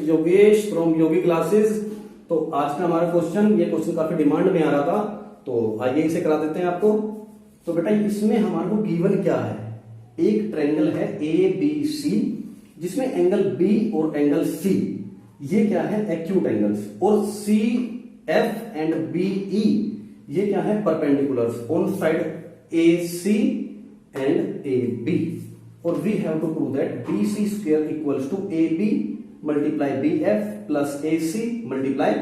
Yogesh from Yogi classes. तो आज का हमारा क्वेश्चन, ये क्वेश्चन काफी डिमांड में आ रहा था, तो आइए इसे करा देते हैं आपको। तो बेटा इसमें हमारे को गिवन क्या है, एक ट्रायंगल है ए बी सी जिसमें एंगल बी और एंगल सी ये क्या है एक्यूट एंगल्स, और C F and B E ये क्या है perpendiculars on side A C and A B, और we have to prove that B C square equals to A B multiply B F plus A C multiply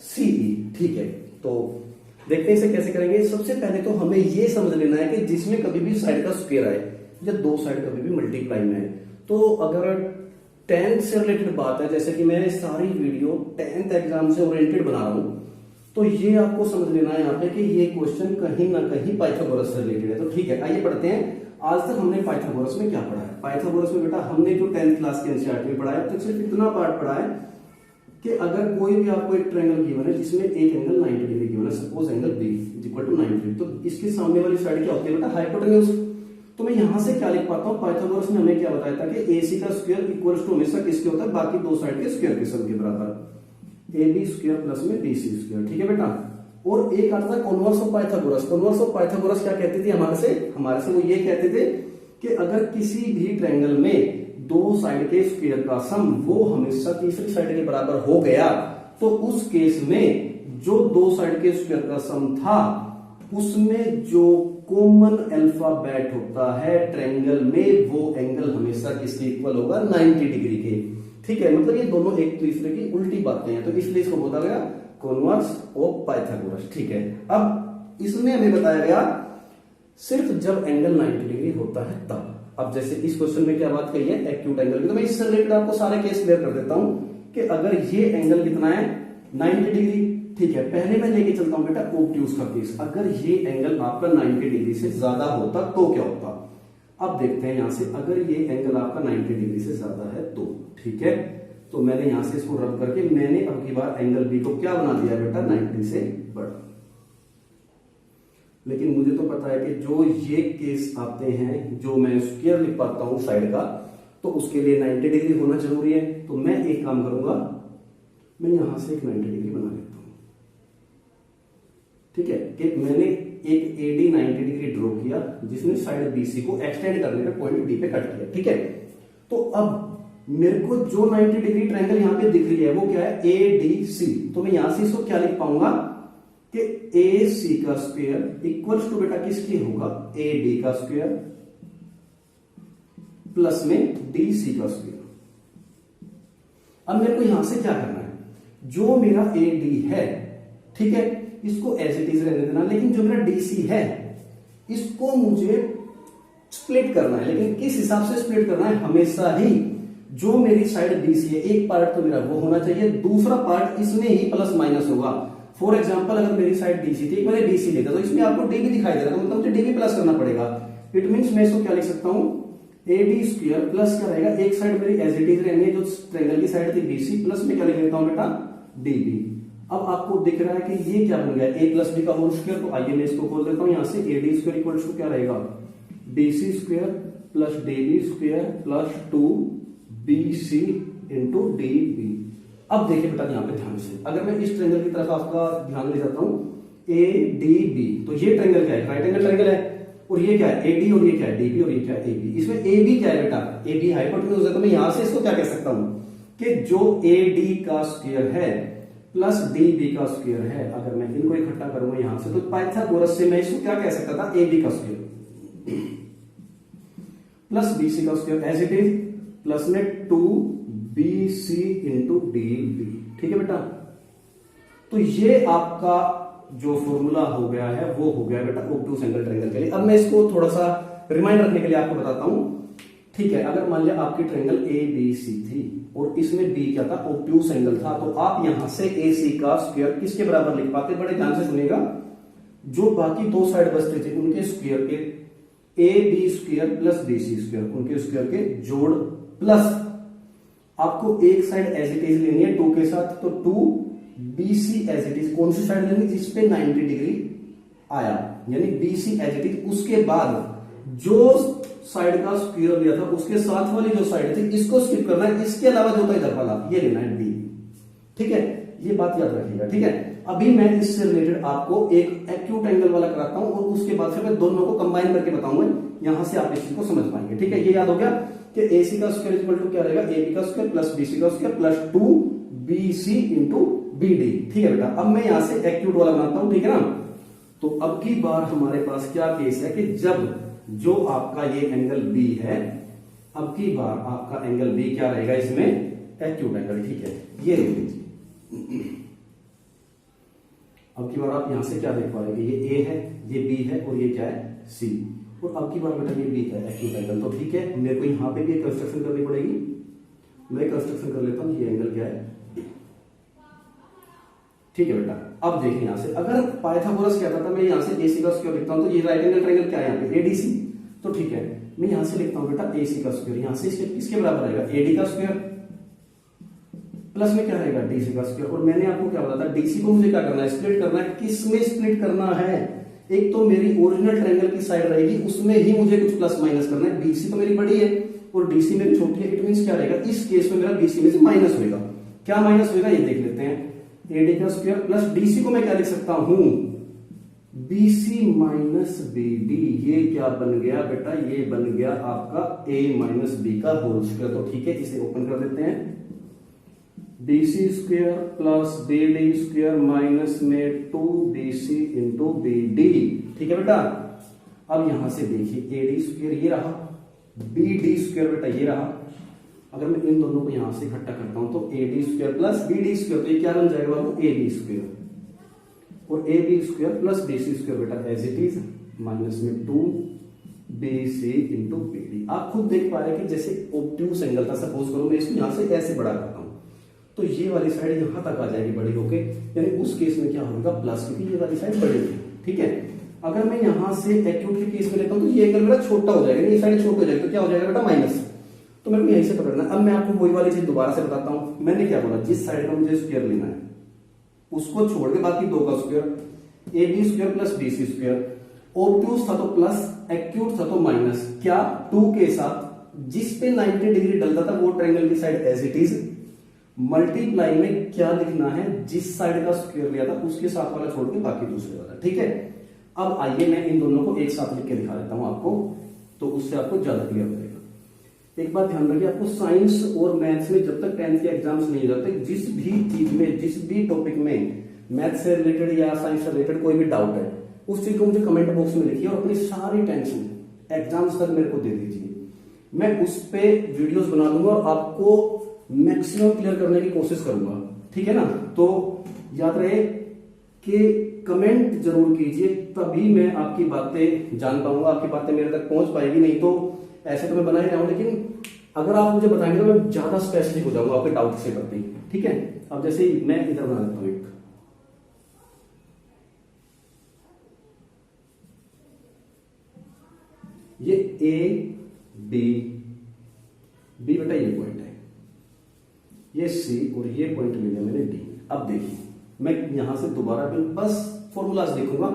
C E. ठीक है, तो देखते हैं इसे कैसे करेंगे। सबसे पहले तो हमें यह समझ लेना है कि जिसमें कभी भी साइड का स्क्वायर आए या दो साइड कभी भी मल्टीप्लाई में है, तो अगर 10th से रिलेटेड बात है, जैसे कि मैं सारी वीडियो 10th एग्जाम से ओरिएंटेड बना रहा हूं, तो ये आपको समझ लेना है यहाँ पे कि ये क्वेश्चन कहीं ना कहीं पाइथागोरस से रिलेटेड है। तो ठीक है, आइए पढ़ते हैं। आज तक हमने पाइथागोरस में क्या पढ़ा है। पाइथागोरस में बेटा हमने जो 10th क्लास के एनसीईआरटी में पढ़ा है, अब तक सिर्फ इतना पार्ट पढ़ा है कि अगर कोई भी आपको एक ट्रायंगल गिवन है जिसमें एक एंगल 90 डिग्री गिवन है, suppose angle B is equal to 90, तो इसके सामने वाली साइड क्या होती है बेटा हाइपोटेन्यूज। तो मैं यहां से क्या लिख पाता हूं, पाइथागोरस ने हमें क्या बताया था कि एसी का स्क्वायर इक्वल्स टू हमेशा किसके होता है, बाकी दो साइड के स्क्वायर के सम के बराबर, ए बी स्क्वायर प्लस में बी सी स्क्वायर। ठीक है बेटा, और एक आता था converse of Pythagoras. Converse of Pythagoras क्या कहती थी हमारे से वो ये कहते थे कि अगर किसी भी ट्रायंगल में दो साइड के स्क्वायर का सम वो हमेशा तीसरी साइड के बराबर हो गया, तो उस केस में जो दो साइड के स्क्वायर का सम था उसमें जो कॉमन अल्फाबेट होता है ट्रायंगल में, वो एंगल हमेशा किसके इक्वल होगा 90 डिग्री के। ठीक है, मतलब ये दोनों एक दूसरे की उल्टी बातें हैं, तो इसलिए इसको बोला गया कॉन्वर्स ऑफ पाइथागोरस। ठीक है, अब इसमें हमें बताया गया सिर्फ जब एंगल 90 डिग्री होता है तब। अब जैसे इस क्वेश्चन में क्या बात कही है एक्यूट एंगल की, तो मैं इससे रिलेटेड आपको सारे केस क्लियर कर देता हूं कि अगर ये एंगल कितना है 90 डिग्री। ठीक है, पहले मैं लेके चलता हूं बेटा ऑब्ट्यूज का केस। अगर ये एंगल आपका 90 डिग्री से ज्यादा होता तो क्या होता। अब देखते हैं यहां से, अगर ये एंगल आपका 90 डिग्री से ज्यादा है तो ठीक है, तो मैंने यहां से इसको रब करके मैंने अब की बार एंगल बी को क्या बना दिया बेटा 90 से बड़ा। लेकिन मुझे तो पता है कि जो ये केस आते हैं जो मैं स्क्वायर लिख पाता हूं साइड का, तो उसके लिए 90 डिग्री होना जरूरी है। तो मैं एक काम करूंगा, मैं यहां से एक 90 डिग्री बना लेता हूं। ठीक है, कि मैंने एक एडी 90 डिग्री ड्रॉ किया जिसने साइड बीसी को एक्सटेंड करने का पॉइंट डी पे कट किया। ठीक है, तो अब मेरे को जो 90 डिग्री ट्रायंगल यहां पे दिख रही है वो क्या है ए डी सी। तो मैं यहां से इसको क्या लिख पाऊंगा कि ए सी का स्क्वायर इक्वल्स टू बेटा किसकी होगा ए डी का स्क्वायर प्लस में डी सी का स्क्वायर। अब मेरे को यहां से क्या करना है, जो मेरा ए डी है ठीक है इसको एज इट इज रहने देना, लेकिन जो मेरा डी सी है इसको मुझे स्प्लिट करना है। लेकिन किस हिसाब से स्प्लिट करना है, हमेशा ही जो मेरी साइड बी सी है एक पार्ट तो मेरा वो होना चाहिए, दूसरा पार्ट इसमें ही प्लस माइनस होगा। फॉर एग्जाम्पल अगर मेरी साइड डीसी थी, मैंने डीसी लेता तो इसमें आपको डीबी दिखाई दे रहा है, तो मतलब मुझे डीबी प्लस करना पड़ेगा। इट मींस मैं इसको क्या लिख सकता हूं ए डी स्क्वायर प्लस क्या रहेगा, एक साइड मेरी एज इट इज रहनी है जो ट्रायंगल की साइड थी बीसी, प्लस में क्या लिख लेता हूं बेटा डीबी। अब आपको दिख रहा है कि ये क्या बन गया ए प्लस बी का होल स्क्वायर। तो आइए मैं इसको खोल देता हूं, यहां से A D square equal to क्या रहेगा DC square plus DB square plus 2bc into D. अब देखिए बेटा यहाँ पे ध्यान से, अगर मैं इस ट्रायंगल की तरफ आपका ध्यान ले जाता हूं ए डी बी, तो ये ट्रायंगल क्या है राइट एंगल ट्रायंगल है, और ये क्या है ए डी और ये क्या है डीबी और ये क्या है ए बी। इसमें ए बी क्या है बेटा ए बी हाइपोटेन्यूज है, तो मैं यहां से इसको क्या कह सकता हूं कि जो ए डी का स्क्वायर है प्लस डी बी का स्क्वायर है, अगर मैं इनको इकट्ठा करूंगा यहां से, तो पाइथागोरस से मैं इसको क्या कह सकता था ए बी का स्क्वायर प्लस बी सी का square as it is plus में 2bc इंटू डी। ठीक है बेटा, तो ये आपका जो फॉर्मूला हो गया है वो हो गया बेटा ऑब्ट्यूज एंगल ट्रायंगल के लिए। अब मैं इसको थोड़ा सा रिमाइंड रखने के लिए आपको बताता हूं। ठीक है, अगर मान लिया आपकी ट्रायंगल ए बी सी थी और इसमें बी क्या था ऑब्ट्यूज एंगल था, तो आप यहां से ए सी का स्क्वायर किसके बराबर लिख पाते, बड़े ध्यान से सुनिएगा, जो बाकी दो साइड बचते थे उनके स्क्वायर के A B square plus B C square, उनके स्क्वायर के जोड़ प्लस आपको एक साइड एज इट इज लेनी है 2 के साथ, तो 2bc एज इट इज कौन सी साइड लेनी जिसपे 90 डिग्री आया, यानी bc एज इट इज। उसके बाद जो साइड का स्क्वायर लिया था उसके साथ वाली जो साइड थी इसको स्किप करना है, इसके अलावा जो था इधर वाला ये लेना है d। ठीक है, ये बात याद रखिएगा। ठीक है, अभी मैं इससे रिलेटेड आपको एक एक्यूट एंगल वाला कराता हूं और उसके बाद फिर मैं दोनों को कंबाइन करके बताऊंगा, यहां से आप इस चीज को समझ पाएंगे। ठीक है, ये याद हो गया कि AC का स्क्वायर इक्वल टू क्या रहेगा, AB का स्क्वायर प्लस BC का square plus 2BC into BD। ठीक है बेटा, अब मैं यहां से एक्यूट वाला बनाता हूं। ठीक है ना, तो अब की बार हमारे पास क्या केस है कि जब जो आपका ये एंगल B है, अब की बार आपका एंगल B क्या रहेगा इसमें, एक्यूट एंगल। ठीक है, ये देख लीजिए, अब की बार आप यहां से क्या देख पाएंगे, ये A है, ये B है और ये क्या है, C। और अब की बार बेटा ये B है एक्यूट एंगल। तो ठीक है, मेरे को यहां पे भी एक कंस्ट्रक्शन करनी पड़ेगी, मैं कंस्ट्रक्शन कर लेता हूं, ये एंगल क्या है, ठीक है बेटा। अब देखिए यहां से, अगर पाइथागोरस कहता था मैं यहां से AC का स्क्वायर लिखता हूं, तो ये राइट एंगल ट्रायंगल क्या है यहाँ पे, ADC। तो ठीक है, मैं यहां से लिखता हूं बेटा AC का स्क्वायर, यहां से इसके बराबर रहेगा AD का स्क्वायर प्लस में क्या रहेगा DC का स्क्वायर। और मैंने आपको क्या बताया था, DC को मुझे क्या करना है, स्प्लिट करना है। किस में स्प्लिट करना है, एक तो मेरी ओरिजिनल ट्रायंगल की साइड रहेगी, उसमें ही मुझे कुछ प्लस माइनस करना है। BC तो मेरी बड़ी है और DC मेरी छोटी है, इट मींस क्या रहेगा, इस केस में मेरा BC में से माइनस होगा। क्या माइनस होगा ये देख लेते हैं, AD का स्क्वायर प्लस DC को मैं क्या लिख सकता हूं, BC माइनस BD। ये क्या बन गया बेटा, ये बन गया आपका A माइनस B का होल स्क्वायर। तो ठीक है, इसे ओपन कर देते हैं, BC square plus BD square minus में 2BC इंटू BD। ठीक है बेटा, अब यहां से देखिए AD स्क्वायर ये रहा, BD स्क्वायर बेटा ये रहा। अगर मैं इन दोनों को यहां से इकट्ठा करता हूं तो AD square plus BD square, तो ये क्या बन जाएगा बाबू, AB स्क्वायर और AB square plus BC square बेटा एज इट इज माइनस में 2BC इंटू BD। आप खुद देख पा रहे हैं कि जैसे ऑब्ट्यूस एंगल था, सपोज करो मैं इसको यहां से ऐसे बड़ा करता हूं तो ये वाली साइड यहां तक आ जाएगी बड़ी होके, यानी उस केस में क्या होगा प्लस, क्योंकि ये वाली साइड बड़ी है। ठीक है, अगर मैं यहां से एक्यूट के केस में लेता हूं तो ये एंगल मेरा छोटा हो जाएगा, ये साइड छोटा हो जाएगी, तो क्या हो जाएगा बेटा माइनस। तो मेरे को यहीं से पकड़ना है। अब मैं आपको वही वाली चीज दोबारा से बताता हूं, मैंने क्या बोला, जिस साइड का मुझे स्क्वायर लेना है उसको छोड़ के बाकी दो का square, AB square plus BC square. Obtuse था तो प्लस, एक्यूट था तो माइनस, क्या 2 के साथ जिस पे 90 डिग्री डलता था वो ट्रायंगल की side as it is, multiply में क्या लिखना है, जिस साइड का स्क्वायर लिया था उसके साथ वाला छोड़ के बाकी दूसरे वाला। ठीक है, अब आइए मैं इन दोनों को एक साथ लिख के दिखा देता हूं आपको, तो उससे आपको ज्यादा क्लियर हो जाएगा। एक बात ध्यान रखिए, आपको साइंस और मैथ्स में जब तक 10th के एग्जाम्स नहीं हो जाते, जिस भी चीज में, जिस भी टॉपिक में मैथ से रिलेटेड या साइंस से रिलेटेड कोई भी डाउट है, उस चीज को मुझे कमेंट बॉक्स में लिखिए और अपनी सारी टेंशन एग्जाम्स तक मेरे को दे दीजिए। मैं उस पे वीडियोस बना दूंगा और आपको मैक्सिमम क्लियर करने की कोशिश करूंगा। ठीक है ना, तो याद रहे कि कमेंट जरूर कीजिए, तभी मैं आपकी बातें जान पाऊंगा, आपकी बातें मेरे तक पहुंच पाएगी। नहीं तो ऐसे तो मैं बना ही रहा हूं, लेकिन अगर आप मुझे बताएंगे तो मैं ज्यादा स्पेसिफिक हो जाऊंगा आपके डाउट से करते ही। ठीक है, अब जैसे मैं इधर बना देता हूं एक, ये A B बेटा ये पॉइंट है, ये C और ये पॉइंट ले लिया मैंने D। अब देखिए मैं यहां से दोबारा बस फॉर्मूलाज देखूंगा,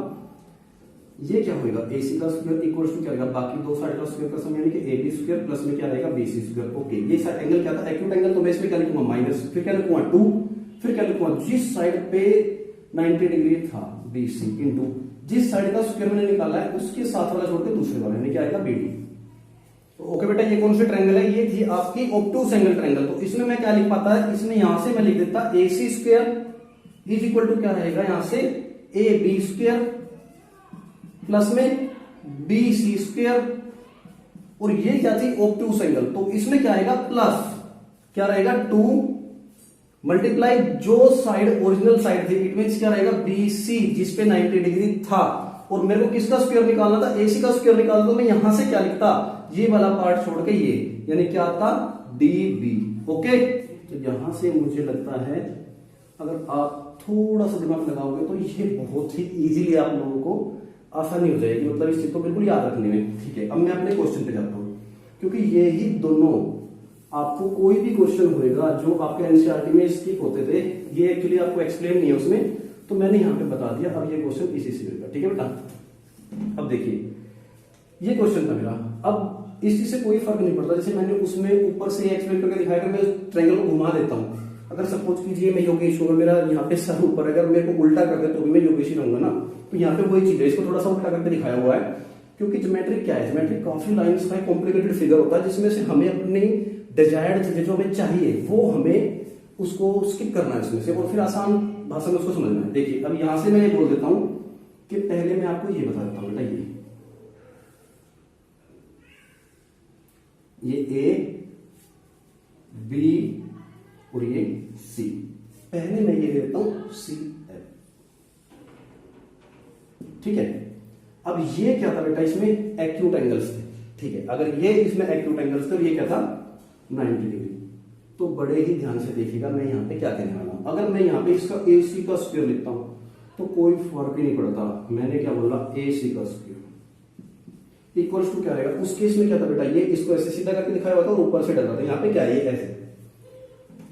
ये क्या होगा, AC का स्क्वायर इक्वल टू क्या रहेगा, बाकी दो साइड का स्क्वायर का सम यानी कि AB स्क्वायर प्लस में क्या रहेगा BC स्क्वायर। ओके, ये साइड एंगल क्या था, एक्यूट एंगल, तो मैं इसमें क्या लिखूंगा माइनस, फिर क्या लिखूंगा 2, फिर क्या लिखूंगा जिस साइड पे 90 डिग्री था BC इंटू जिस साइड का स्क्वायर मैंने निकाला है उसके साथ वाला छोड़ के दूसरे वाले यानी क्या आएगा BD। तो ओके बेटा, ये कौन सा ट्रायंगल है, ये थी आपकी ऑब्ट्यूस एंगल ट्रायंगल। तो इसमें मैं क्या लिख पाता है, इसमें यहां से मैं लिख देता AC square is equal to क्या रहेगा, यहां से AB स्क्वायर प्लस में BC स्क्वायर, और ये क्या थी ऑब्ट्यूस एंगल, तो इसमें क्या आएगा प्लस, क्या रहेगा 2 मल्टीप्लाई जो साइड ओरिजिनल साइड थी, इट मींस क्या रहेगा BC जिसपे 90 डिग्री था, और मेरे को किसका स्क्वायर निकालना था, AC का स्क्वायर निकालना, तो मैं यहां से क्या लिखता, ये वाला पार्ट छोड़ के ये, यानी क्या आता DB। ओके, तो यहां से मुझे लगता है अगर आप थोड़ा सा दिमाग लगाओगे तो ये बहुत ही इजीली आप लोगों को आसानी हो जाएगी, मतलब इस चीज को बिल्कुल याद रखने में। ठीक है, अब मैं अपने क्वेश्चन पे जाता हूं, क्योंकि ये ही दोनों आपको कोई भी क्वेश्चन होएगा जो आपके एनसीईआरटी में स्किप होते थे, ये एक्चुअली आपको एक्सप्लेन नहीं है उसमें, तो मैंने यहां पे बता दिया। अब ये क्वेश्चन इसी से होगा। ठीक है बेटा, अब देखिए ये क्वेश्चन था मेरा, अब इस चीज से कोई फर्क नहीं पड़ता, जैसे मैंने उसमें ऊपर से एक्सप्लेन करके दिखाया कि मैं ट्रायंगल को घुमा देता हूं, अगर सपोज कीजिए मैं योगेश हूँ, मेरा यहाँ पे सर ऊपर, अगर मेरे को उल्टा कर दे तो भी मैं योगेश ही रहूंगा ना। तो यहाँ पे वही चीज है, इसको थोड़ा सा उल्टा करके दिखाया हुआ है, क्योंकि ज्योमेट्री क्या है, ज्योमेट्री काफी लाइंस का कॉम्प्लिकेटेड फिगर होता है, जिसमें से हमें अपनी डिजायर्ड चीजें जो हमें चाहिए वो हमें उसको स्किप करना है इसमें से, और फिर आसान भाषा में उसको समझना है। देखिए अब यहां से मैं ये बोल देता हूं कि पहले मैं आपको ये बता देता हूं बेटा, ये ए बी और ये सी, पहले मैं ये देता हूं सी एफ, ठीक है। अब ये क्या था बेटा, इसमें एक्यूट एंगल्स थे, ठीक है। अगर ये इसमें एक्यूट एंगल्स थे और ये क्या था 90 डिग्री, तो बड़े ही ध्यान से देखिएगा मैं यहाँ पे क्या कहने वाला हूं। अगर मैं यहाँ पे इसका ए सी का स्क्वायर लिखता हूं तो कोई फर्क ही नहीं पड़ता, मैंने क्या बोला ए सी का स्क्वायर इक्वल्स टू क्या रहेगा। उस केस में क्या था बेटा, ये इसको ऐसे सीधा करके दिखाया हुआ था और ऊपर से डल रहा था, यहाँ पे क्या है ये ऐसे,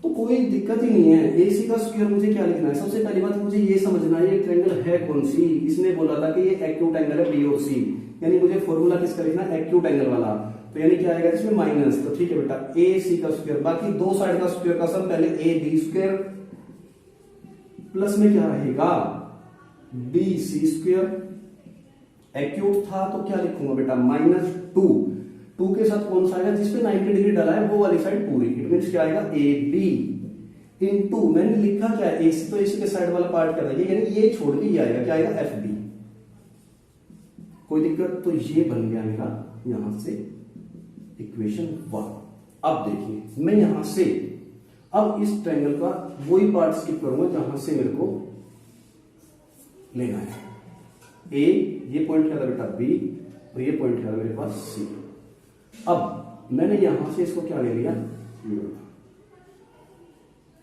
तो कोई दिक्कत ही नहीं है। ए सी का स्क्वायर मुझे क्या लिखना है, सबसे पहली बात मुझे ये समझना है ये ट्रायंगल है कौन सी। इसने बोला था कि ये एक्यूट एंगल है बी और सी, यानी मुझे फॉर्मूला किसका लिखना है, एक्यूट एंगल वाला, तो यानी क्या आएगा इसमें माइनस, तो ठीक है बेटा ए सी का स्क्वायर, बाकी दो साइड का स्क्वायर का सम पहले ए बी स्क्वायर प्लस में क्या रहेगा बी सी स्क्वायर, एक्यूट था तो क्या लिखूंगा बेटा -2, 2 के साथ कौन सा आएगा जिसपे 90 डिग्री डाला है वो वाली साइड पूरी, इट मींस क्या आएगा ए बी इनटू, मैंने लिखा क्या है एसी, तो एसी के साइड वाला पार्ट क्या था यानी ये छोड़ के ये आएगा, क्या आएगा एफ बी, कोई दिक्कत। तो ये बन गया मेरा यहां से इक्वेशन 1। अब देखिए मैं यहां से अब इस ट्रायंगल का वही पार्ट स्किप करूंगा जहां से मेरे को लेना है ए, ये पॉइंट क्या था बेटा बी, और ये पॉइंट क्या था मेरे पास सी। अब मैंने यहां से इसको क्या ले लिया,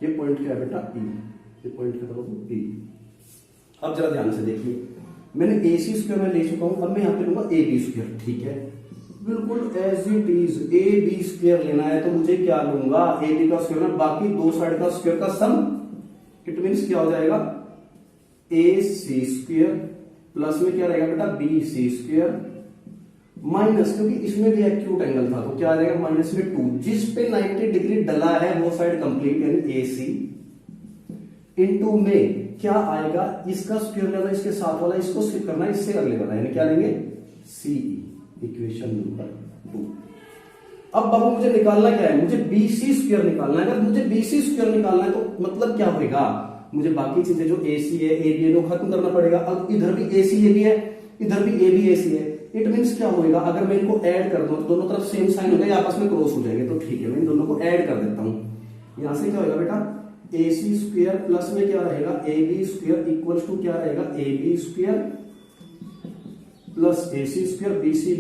ये पॉइंट क्या है बेटा ई, ये पॉइंट क्या था ई। अब जरा ध्यान से देखिए मैंने ए सी स्क्वायर में ले चुका हूं, अब मैं यहां पे लूंगा ए बी स्क्वायर, ठीक है बिल्कुल as it is. A B square लेना है तो मुझे क्या लूंगा ए बी का स्क्वायर ना, बाकी दो साइड का स्क्वायर का सम, इट मींस क्या हो जाएगा ए सी स्क्वायर प्लस में क्या रहेगा बेटा बी सी स्क्वायर माइनस, क्योंकि इसमें भी एक्यूट एंगल था तो क्या आ जाएगा माइनस में 2, जिस पे 90 डिग्री डला है वो साइड कंप्लीट यानी ए सी इनटू में क्या आएगा इसका स्क्वायर लेना, इसके साथ वाला इसको स्किप करना, इससे अगले वाला यानी क्या लेंगे सी, इक्वेशन नंबर 2। अब बाबू मुझे निकालना क्या है, मुझे बीसी स्क्वायर निकालना है। अगर मुझे बीसी स्क्वायर निकालना है तो मतलब क्या होगा, मुझे बाकी चीजें जो ए सी है ए बी है वो खत्म करना पड़ेगा। अब इधर भी ए सी ए बी है, इधर भी ए बी ए सी है, इट मींस क्या होगा अगर मैं इनको ऐड कर दूं तो दोनों तरफ सेम साइन हो गया, आपस में क्रॉस हो जाएंगे, तो ठीक है मैं इन दोनों को ऐड कर देता हूं। यहां से क्या होगा बेटा ए सी स्क्वायर प्लस में क्या रहेगा A B square equal to क्या रहेगा A B square plus A C square B C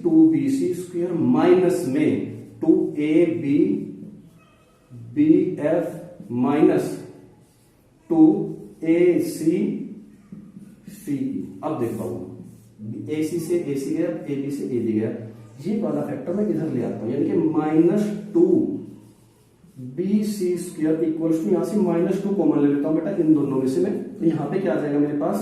2bc square minus में 2ab bf minus 2ac ce। अब देख पाऊंगा AC से AC गया, AB से AB गया, ये वाला फैक्टर मैं इधर ले आता हूं यानी कि -2bc स्क्वायर इक्वल टू, यहां से -2 कॉमन ले लेता हूं बेटा इन दोनों में से मैं, तो यहां पे क्या आ जाएगा मेरे पास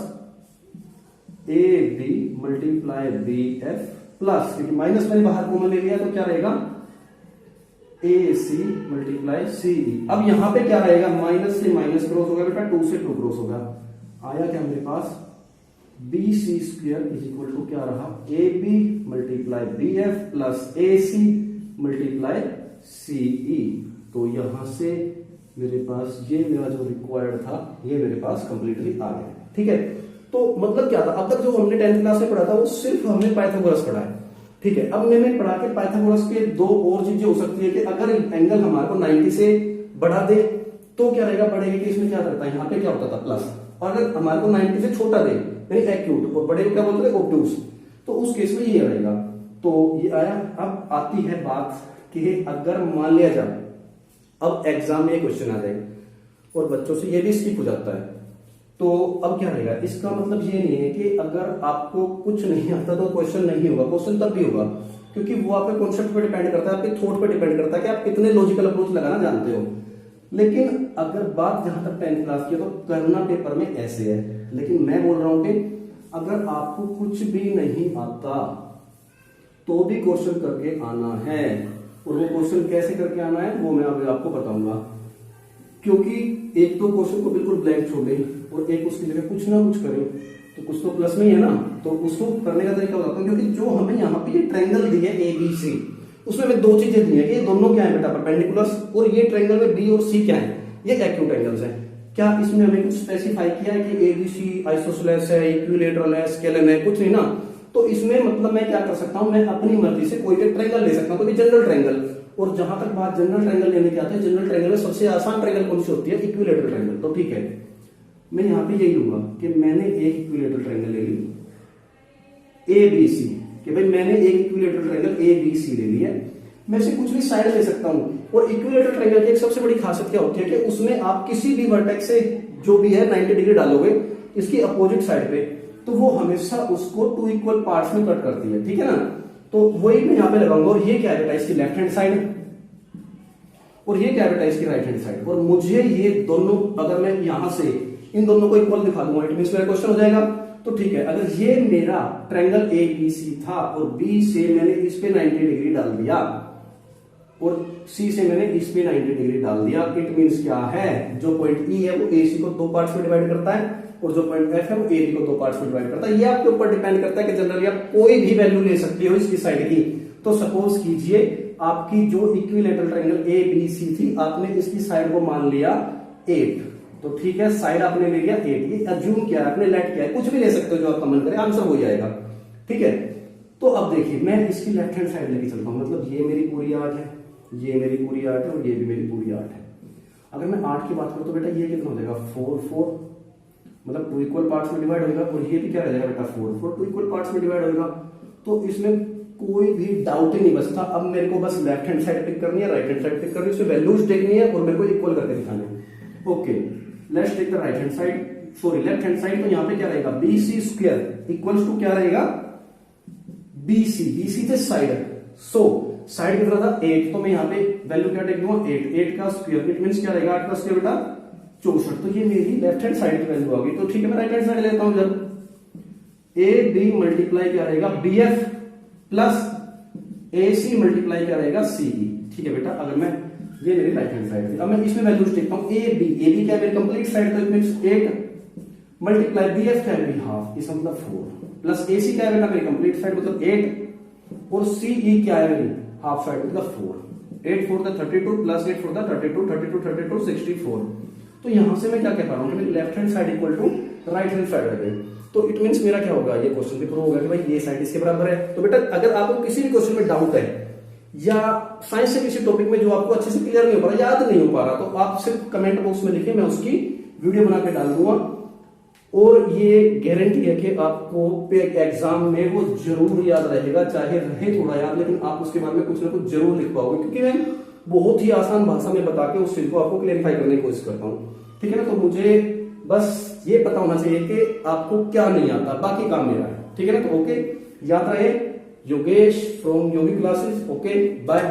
AB मल्टीप्लाई BF प्लस, क्योंकि माइनस मैंने बाहर कॉमन ले लिया तो क्या रहेगा AC मल्टीप्लाई CE। अब यहां पे क्या रहेगा माइनस से माइनस क्रॉस होगा बेटा, 2 से 2 क्रॉस होगा, आया क्या मेरे पास BC square is equal to क्या रहा AB multiply BF plus AC multiply CE। तो यहां से मेरे पास ये मेरा जो रिक्वायर्ड था ये मेरे पास कंप्लीटली आ गया, ठीक है। तो मतलब क्या था, अब तक जो हमने 10th क्लास में पढ़ा था वो सिर्फ हमने पाइथागोरस पढ़ा है, ठीक है। अब मैंने पढ़ा के पाइथागोरस के दो और चीजें हो सकती है कि अगर एंगल हमारे को 90 से बढ़ा दे तो क्या रहेगा, बढ़ेगा कि इसमें क्या करता है, यहाँ पे क्या होता था प्लस, और अगर हमारे को 90 से छोटा दे यानी एक्यूट, और बड़े को क्या बोलते थे ऑब्टूस, तो उस केस में ये रहेगा। तो ये आया। अब आती है बात कि अगर मान लिया जाए अब एग्जाम में ये क्वेश्चन आ जाए और बच्चों से ये भी स्किप हो जाता है, तो अब क्या रहेगा, इसका मतलब ये नहीं है कि अगर आपको कुछ नहीं आता तो क्वेश्चन नहीं होगा, क्वेश्चन तब भी होगा, क्योंकि वो आपके कॉन्सेप्ट पे डिपेंड करता है, आपके थॉट पे डिपेंड करता है कि आप कितने लॉजिकल अप्रोच लगाना जानते हो। लेकिन अगर बात जहां तक 10th क्लास की है तो करना पेपर में ऐसे है, लेकिन मैं बोल रहा हूं कि अगर आपको कुछ भी नहीं आता तो भी क्वेश्चन करके आना है, और वो क्वेश्चन कैसे करके आना है वो मैं अभी आपको बताऊंगा। क्योंकि एक तो क्वेश्चन को बिल्कुल ब्लैंक छोड़ दें और एक उसकी जगह कुछ ना कुछ करें, तो कुछ तो प्लस में ही है ना, तो उसको करने का तरीका बताता हूँ। क्योंकि जो हमें यहाँ पे ये ट्रायंगल दी है ABC, उसमें हमें दो चीजें दी है कि ये दोनों क्या है बेटा, परपेंडिकुलर्स, और ये ट्रायंगल में B और C क्या है, ये एक्यूट एंगल्स है। क्या इसमें हमें कुछ स्पेसिफाई किया है कि ABC आइसोसेलेस है, इक्विलेटरल है, स्केलन है, कुछ नहीं ना। तो इसमें मतलब मैं क्या कर सकता हूं, मैं अपनी मर्जी से कोई भी ट्रायंगल ले सकता हूं, कोई जनरल ट्रायंगल। और जहां तक बात जनरल ट्रायंगल लेने की आती है, जनरल ट्रायंगल में सबसे आसान ट्रायंगल कौन सी होती है, इक्विलेटरल ट्रायंगल। तो ठीक है, मैं यहां पे यही लूंगा कि मैंने एक इक्विलेटरल ट्रायंगल ले ली ABC, कि भाई मैंने एक इक्विलेटरल ट्रायंगल ABC ले लिया। मैं से कुछ भी साइड ले सकता हूं। और इक्विलेटरल ट्रायंगल की एक सबसे बड़ी खासियत क्या होती है कि उसमें आप किसी भी वर्टेक्स से जो भी है 90 डिग्री डालोगे इसकी अपोजिट साइड पे, तो वो हमेशा उसको 2 इक्वल पार्ट्स में कट करती है, ठीक है ना। तो वही मैं यहां पे लगाऊंगा। और ये क्या है, इसकी लेफ्ट हैंड साइड, और ये क्या है, इसकी राइट हैंड साइड। और मुझे ये दोनों, अगर मैं यहां से इन दोनों को इक्वल दिखा दूंगा, इट मींस मेरा क्वेश्चन हो जाएगा। तो ठीक है, अगर ये मेरा ट्रायंगल ABC था और B से मैंने इस पे 90 डिग्री डाल दिया और C से मैंने इस पे 90 डिग्री डाल दिया, इट मींस क्या है, जो पॉइंट E है वो AC को 2 पार्ट्स में डिवाइड करता है और जो पॉइंट F है वो AB को 2 पार्ट्स में डिवाइड करता है। ये आपके ऊपर डिपेंड करता है कि जनरली आप कोई भी वैल्यू ले सकते हो इसकी साइड की। तो सपोज कीजिए आपकी जो इक्विलेटरल ट्रायंगल ABC थी, आपने इसकी साइड को मान लिया 8, तो ठीक है, साइड आपने ले लिया 8, ये अज्यूम किया आपने, लेट किया है, कुछ भी ले सकते हो जो आपका मन करे, आंसर हो जाएगा, ठीक है। तो अब देखिए, मैं इसकी लेफ्ट हैंड साइड लेके चलता हूं, मतलब ये मेरी पूरी 8 है, ये मेरी पूरी 8 है और ये भी मेरी पूरी 8 है। अगर मैं 8 की बात करूं तो बेटा ये कितना हो जाएगा, 4 4, मतलब 2 इक्वल पार्ट्स में डिवाइड होगा। और ये भी क्या रह जाएगा बेटा, 4 4, 2 इक्वल पार्ट्स में डिवाइड होगा। तो इसमें कोई भी डाउट ही नहीं बचता। अब मेरे को बस लेफ्ट हैंड साइड पिक करनी है, राइट हैंड साइड पिक करनी है, उसमें वैल्यूज देखनी है और मेरे को इक्वल करके दिखाना है। Okay, let's take the right hand side, sorry left hand side. तो यहां पे क्या रहेगा, BC स्क्वायर इक्वल्स टू क्या रहेगा, BC से साइड, सो साइड कितना था 8, तो मैं यहाँ पे वैल्यू क्या टेक दूंगा 8 का स्क्वायर, इट मींस क्या रहेगा 8 का स्क्वायर बेटा 64। तो ये मेरी लेफ्ट हैंड साइड की वैल्यू आ गई। तो ठीक है, मैं राइट हैंड साइड लेता हूं। जब AB मल्टीप्लाई क्या रहेगा BF प्लस AC मल्टीप्लाई क्या रहेगा CE, ठीक है बेटा। अगर मैं, ये मेरी राइट हैंड साइड थी, अब मैं इसमें वैल्यूज देखता हूं। AB क्या है मेरी कंप्लीट साइड, तो इट मींस 8 मल्टीप्लाई BF क्या है मेरी हाफ, इसका मतलब 4 प्लस AC क्या है बेटा मेरी कंप्लीट साइड मतलब 8 और CE क्या है मेरी हाफ साइड मतलब 4। 8 4 द 32 प्लस 8 4 द 32, 32 32 64। तो यहां से मैं क्या कह पा रहा हूं कि मेरी left hand side equal to right hand side है। तो इट मींस मेरा क्या होगा, ये क्वेश्चन पे प्रूव होगा कि भाई ये साइड इसके बराबर है। तो बेटा अगर आपको किसी भी क्वेश्चन में डाउट है या साइंस से किसी टॉपिक में जो आपको अच्छे से क्लियर नहीं हो पा रहा, याद नहीं हो पा रहा, तो आप सिर्फ कमेंट बॉक्स में लिखिए, मैं उसकी वीडियो बना के डाल दूंगा। और ये गारंटी है कि आपको एग्जाम में वो जरूर याद रहेगा, चाहे रहे थोड़ा याद, लेकिन आप उसके बारे में कुछ ना कुछ जरूर लिख पाओगे, क्योंकि मैं बहुत ही आसान भाषा में बता के उस चीज को आपको क्लेरिफाई करने की कोशिश करता हूँ, ठीक है ना। तो मुझे बस ये पता होना चाहिए कि आपको क्या नहीं आता, बाकी काम मेरा है, ठीक है ना। तो ओके, याद रहे, Yogesh from Yogi classes. Okay, bye.